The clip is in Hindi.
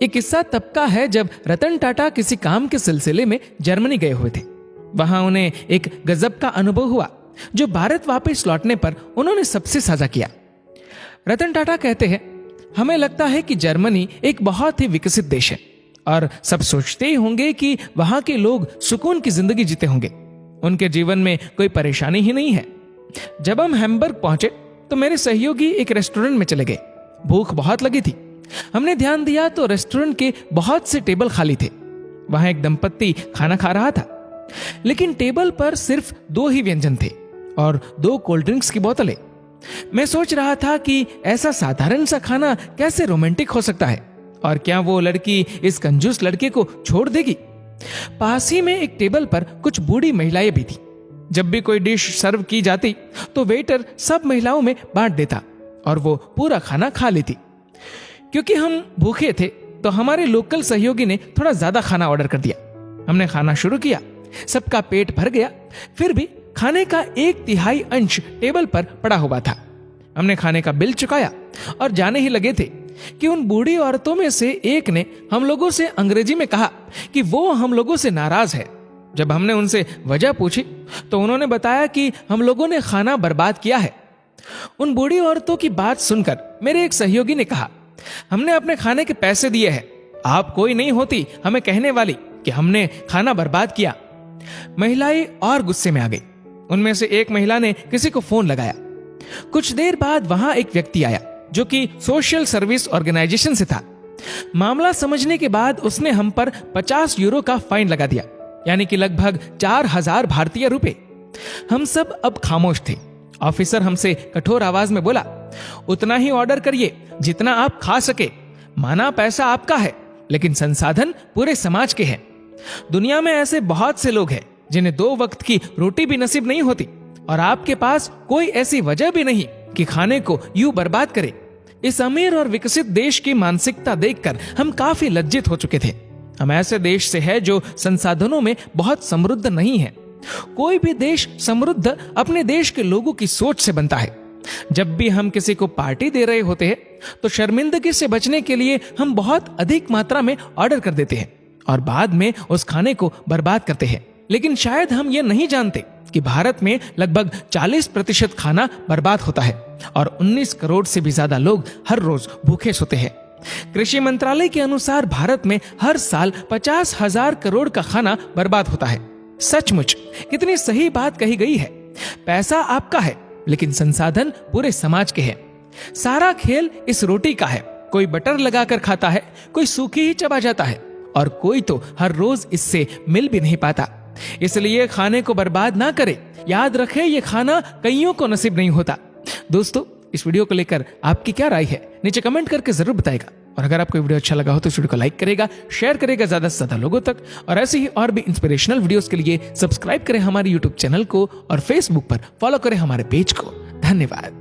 एक किस्सा तब का है जब रतन टाटा किसी काम के सिलसिले में जर्मनी गए हुए थे। वहां उन्हें एक गजब का अनुभव हुआ जो भारत वापस लौटने पर उन्होंने सबसे साझा किया। रतन टाटा कहते हैं, हमें लगता है कि जर्मनी एक बहुत ही विकसित देश है और सब सोचते ही होंगे कि वहां के लोग सुकून की जिंदगी जीते होंगे, उनके जीवन में कोई परेशानी ही नहीं है। जब हम हैम्बर्ग पहुंचे तो मेरे सहयोगी एक रेस्टोरेंट में चले गए। भूख बहुत लगी थी। हमने ध्यान दिया तो रेस्टोरेंट के बहुत से टेबल खाली थे। वहां एक दंपत्ति खाना खा रहा था, लेकिन टेबल पर सिर्फ 2 ही व्यंजन थे और 2 कोल्ड ड्रिंक्स की बोतलें। मैं सोच रहा था कि ऐसा साधारण सा खाना कैसे रोमांटिक हो सकता है और क्या वो लड़की इस कंजूस लड़के को छोड़ देगी। पास ही में एक टेबल पर कुछ बूढ़ी महिलाएं भी थी। जब भी कोई डिश सर्व की जाती तो वेटर सब महिलाओं में बांट देता और वो पूरा खाना खा लेती। क्योंकि हम भूखे थे तो हमारे लोकल सहयोगी ने थोड़ा ज्यादा खाना ऑर्डर कर दिया। हमने खाना शुरू किया, सबका पेट भर गया, फिर भी खाने का 1/3 अंश टेबल पर पड़ा हुआ था। हमने खाने का बिल चुकाया और जाने ही लगे थे कि उन बूढ़ी औरतों में से एक ने हम लोगों से अंग्रेजी में कहा कि वो हम लोगों से नाराज है। जब हमने उनसे वजह पूछी तो उन्होंने बताया कि हम लोगों ने खाना बर्बाद किया है। उन बूढ़ी औरतों की बात सुनकर मेरे एक सहयोगी ने कहा, हमने अपने खाने के पैसे दिए हैं, आप कोई नहीं होती हमें कहने वाली कि हमने खाना बर्बाद किया। महिलाएं और गुस्से में आ गई। उनमें से एक महिला ने किसी को फोन लगाया। कुछ देर बाद वहां एक व्यक्ति आया जो कि सोशल सर्विस ऑर्गेनाइजेशन से था। मामला समझने के बाद उसने हम पर 50 यूरो का फाइन लगा दिया, यानी कि लगभग 4000 भारतीय रुपए। हम सब अब खामोश थे। ऑफिसर हमसे कठोर आवाज में बोला, उतना ही ऑर्डर करिए जितना आप खा सके। माना पैसा आपका है, लेकिन संसाधन पूरे समाज के हैं। दुनिया में ऐसे बहुत से लोग हैं जिन्हें 2 वक्त की रोटी भी नसीब नहीं होती और आपके पास कोई ऐसी वजह भी नहीं कि खाने को यूं बर्बाद करे। इस अमीर और विकसित देश की मानसिकता देखकर हम काफी लज्जित हो चुके थे। हम ऐसे देश से हैं जो संसाधनों में बहुत समृद्ध नहीं है। कोई भी देश समृद्ध अपने देश के लोगों की सोच से बनता है। जब भी हम किसी को पार्टी दे रहे होते हैं तो शर्मिंदगी से बचने के लिए हम बहुत अधिक मात्रा में ऑर्डर कर देते हैं और बाद में उस खाने को बर्बाद करते हैं। लेकिन शायद हम ये नहीं जानते कि भारत में लगभग 40% खाना बर्बाद होता है और 19 करोड़ से भी ज्यादा लोग हर रोज भूखे सोते हैं। कृषि मंत्रालय के अनुसार भारत में हर साल 50,000 करोड़ का खाना बर्बाद होता है। सचमुच कितनी सही बात कही गई है। पैसा आपका है, लेकिन संसाधन पूरे समाज के हैं। सारा खेल इस रोटी का है। कोई बटर लगाकर खाता है, कोई सूखी ही चबा जाता है और कोई तो हर रोज इससे मिल भी नहीं पाता। इसलिए खाने को बर्बाद ना करें। याद रखें, ये खाना कईयों को नसीब नहीं होता। दोस्तों, इस वीडियो को लेकर आपकी क्या राय है नीचे कमेंट करके जरूर बताएगा। और अगर आपको वीडियो अच्छा लगा हो तो इस वीडियो को लाइक करेगा, शेयर करेगा ज्यादा से ज्यादा लोगों तक। और ऐसे ही और भी इंस्पिरेशनल वीडियोस के लिए सब्सक्राइब करें हमारे यूट्यूब चैनल को और फेसबुक पर फॉलो करें हमारे पेज को। धन्यवाद।